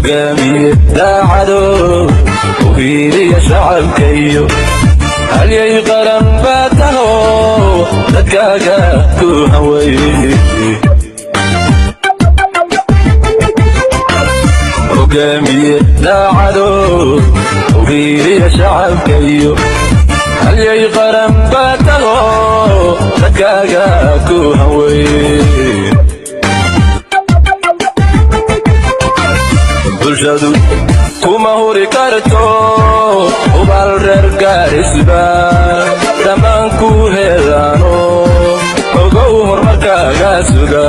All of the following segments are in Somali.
hogaamiye daacado u hiiliya shacabkayo halyay qaran baa taho dadkaaga ku haway hogaamiye daacado u hiiliya shacabkayo halyay qaran baa taho dadkaaga ku haway bulshadu kuma huri karto ubal reer Gaarisba dhammaan ku helaano ogow horumarkaaga suga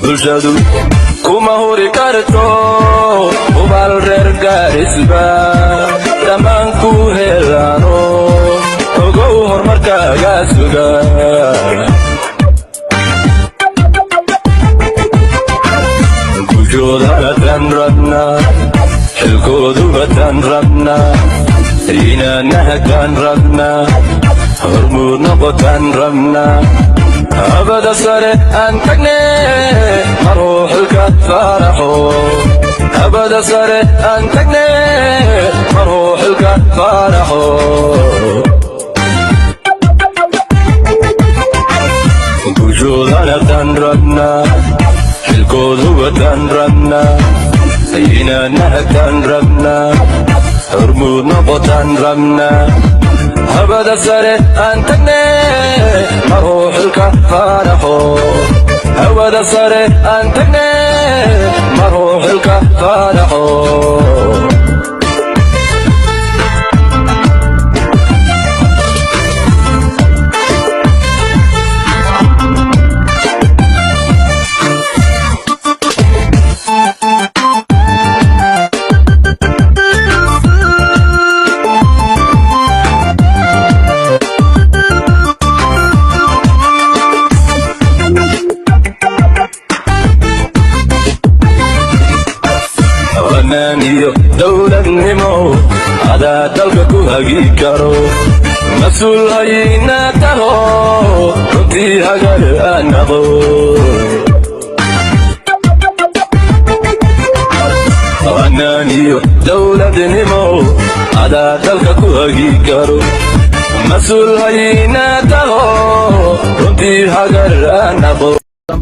bulshadu kuma huri karto ubal reer Gaarisba dhammaan ku helaano ogow horumarkaaga suga Batan rabna xilkoodu batan rabna inaanahakan rabna hormuud noqotan rabna abada sare aan tagne maruu xilka faaraxo abada sare aan tagne maruu xilka faaraxo guushoodana tan rabna xilkoodu watan rabna inaanahakan rabna hormuud noqotan rabna abada sare aan tagne maruu xilka faaraxo abada sare aan tagne maruu xilka faaraxo dowladnimo adaa dalka ku hagi karo mas-uul hayna taho runtii hagar aan naqo fanaaniyo dowladnimo adaa dalka ku hagi karo mas-uul hayna taho runtii hagar aan naqo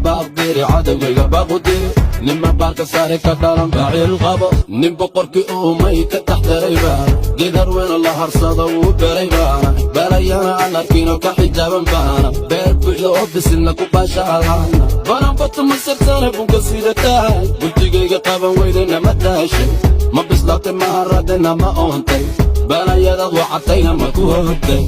baqdiri cadawayga baqudi nima baarka saare ka dhalan baacil qabo nin boqorkii uumay ka taxdaray baana geedar weyn la harsado wuu beray baana balayana aan arkiino ka xijaaban baana beer buuxda oo bisilna ku baashaalana banan batu masirtana bunka sida tahay buntigayga qaban weydayna ma daashay ma bislaatay ma haradayna ma oontay balayadaad wacatayna ma ku hogtay